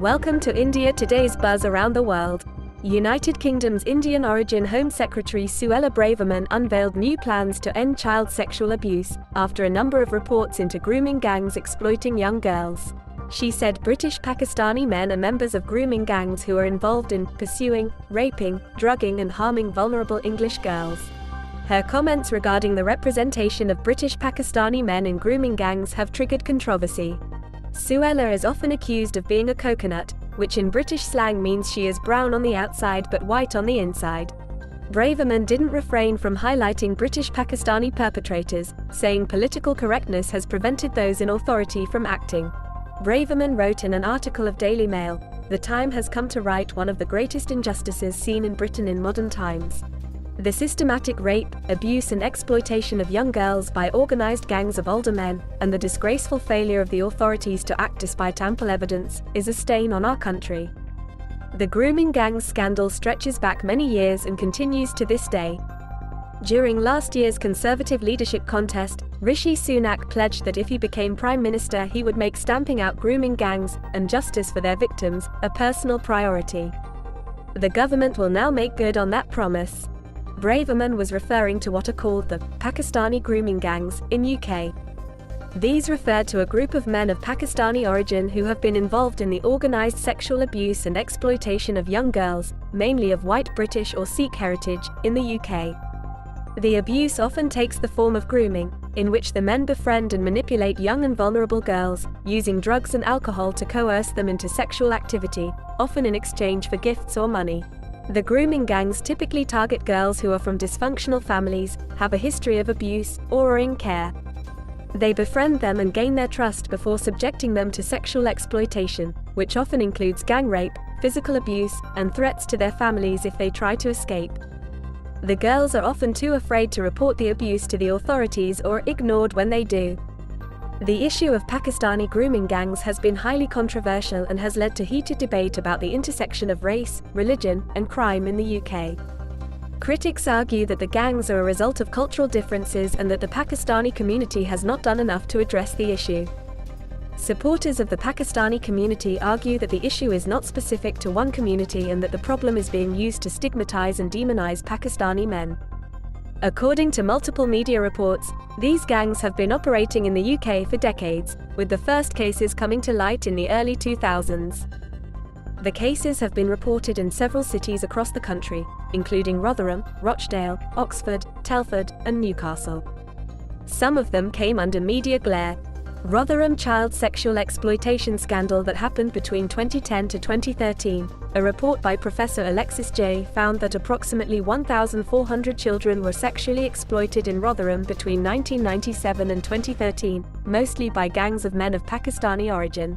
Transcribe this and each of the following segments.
Welcome to India Today's Buzz Around the World. United Kingdom's Indian origin Home Secretary Suella Braverman unveiled new plans to end child sexual abuse, after a number of reports into grooming gangs exploiting young girls. She said British Pakistani men are members of grooming gangs who are involved in pursuing, raping, drugging and harming vulnerable English girls. Her comments regarding the representation of British Pakistani men in grooming gangs have triggered controversy. Suella is often accused of being a coconut, which in British slang means she is brown on the outside but white on the inside. Braverman didn't refrain from highlighting British Pakistani perpetrators, saying political correctness has prevented those in authority from acting. Braverman wrote in an article of Daily Mail, "The time has come to right one of the greatest injustices seen in Britain in modern times. The systematic rape, abuse and exploitation of young girls by organised gangs of older men, and the disgraceful failure of the authorities to act despite ample evidence, is a stain on our country." The grooming gangs scandal stretches back many years and continues to this day. During last year's Conservative leadership contest, Rishi Sunak pledged that if he became Prime Minister he would make stamping out grooming gangs, and justice for their victims, a personal priority. The government will now make good on that promise. Braverman was referring to what are called the Pakistani grooming gangs in UK. These refer to a group of men of Pakistani origin who have been involved in the organised sexual abuse and exploitation of young girls, mainly of white British or Sikh heritage, in the UK. The abuse often takes the form of grooming, in which the men befriend and manipulate young and vulnerable girls, using drugs and alcohol to coerce them into sexual activity, often in exchange for gifts or money. The grooming gangs typically target girls who are from dysfunctional families, have a history of abuse, or are in care. They befriend them and gain their trust before subjecting them to sexual exploitation, which often includes gang rape, physical abuse, and threats to their families if they try to escape. The girls are often too afraid to report the abuse to the authorities or ignored when they do. The issue of Pakistani grooming gangs has been highly controversial and has led to heated debate about the intersection of race, religion, and crime in the UK. Critics argue that the gangs are a result of cultural differences and that the Pakistani community has not done enough to address the issue. Supporters of the Pakistani community argue that the issue is not specific to one community and that the problem is being used to stigmatize and demonize Pakistani men. According to multiple media reports, these gangs have been operating in the UK for decades, with the first cases coming to light in the early 2000s. The cases have been reported in several cities across the country, including Rotherham, Rochdale, Oxford, Telford, and Newcastle. Some of them came under media glare. Rotherham child sexual exploitation scandal that happened between 2010 to 2013. A report by Professor Alexis Jay found that approximately 1,400 children were sexually exploited in Rotherham between 1997 and 2013, mostly by gangs of men of Pakistani origin.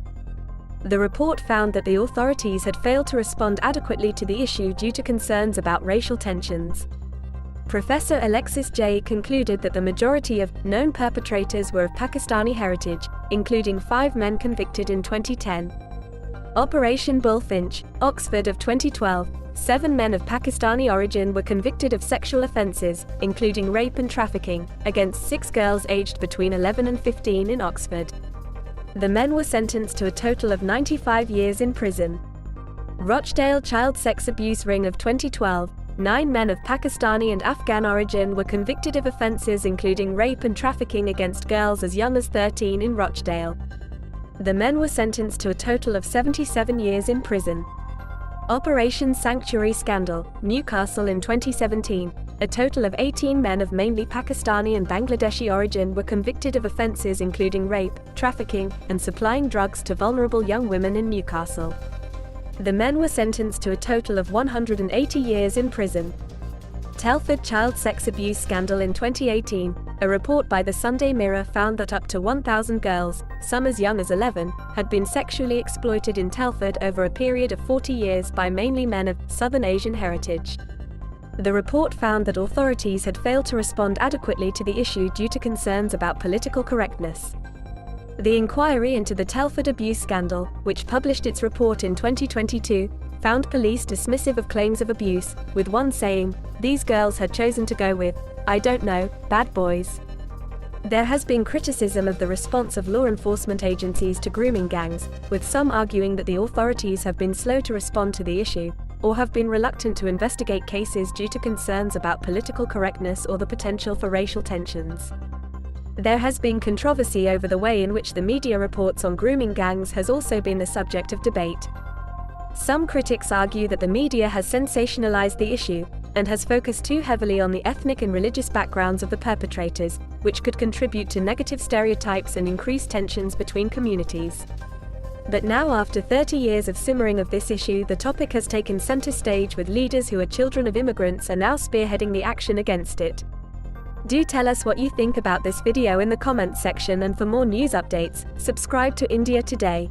The report found that the authorities had failed to respond adequately to the issue due to concerns about racial tensions. Professor Alexis Jay concluded that the majority of known perpetrators were of Pakistani heritage, including 5 men convicted in 2010. Operation Bullfinch, Oxford of 2012, 7 men of Pakistani origin were convicted of sexual offences, including rape and trafficking, against 6 girls aged between 11 and 15 in Oxford. The men were sentenced to a total of 95 years in prison. Rochdale child sex abuse ring of 2012, 9 men of Pakistani and Afghan origin were convicted of offences including rape and trafficking against girls as young as 13 in Rochdale. The men were sentenced to a total of 77 years in prison. Operation Sanctuary Scandal, Newcastle in 2017. A total of 18 men of mainly Pakistani and Bangladeshi origin were convicted of offences including rape, trafficking, and supplying drugs to vulnerable young women in Newcastle. The men were sentenced to a total of 180 years in prison. Telford child sex abuse scandal in 2018. A report by the Sunday Mirror found that up to 1,000 girls, some as young as 11, had been sexually exploited in Telford over a period of 40 years by mainly men of Southern Asian heritage. The report found that authorities had failed to respond adequately to the issue due to concerns about political correctness. The inquiry into the Telford abuse scandal, which published its report in 2022, found police dismissive of claims of abuse, with one saying, "These girls had chosen to go with, I don't know, bad boys." There has been criticism of the response of law enforcement agencies to grooming gangs, with some arguing that the authorities have been slow to respond to the issue, or have been reluctant to investigate cases due to concerns about political correctness or the potential for racial tensions. There has been controversy over the way in which the media reports on grooming gangs has also been the subject of debate. Some critics argue that the media has sensationalized the issue, and has focused too heavily on the ethnic and religious backgrounds of the perpetrators, which could contribute to negative stereotypes and increase tensions between communities. But now, after 30 years of simmering of this issue, the topic has taken center stage, with leaders who are children of immigrants are now spearheading the action against it. Do tell us what you think about this video in the comments section, and for more news updates, subscribe to India Today.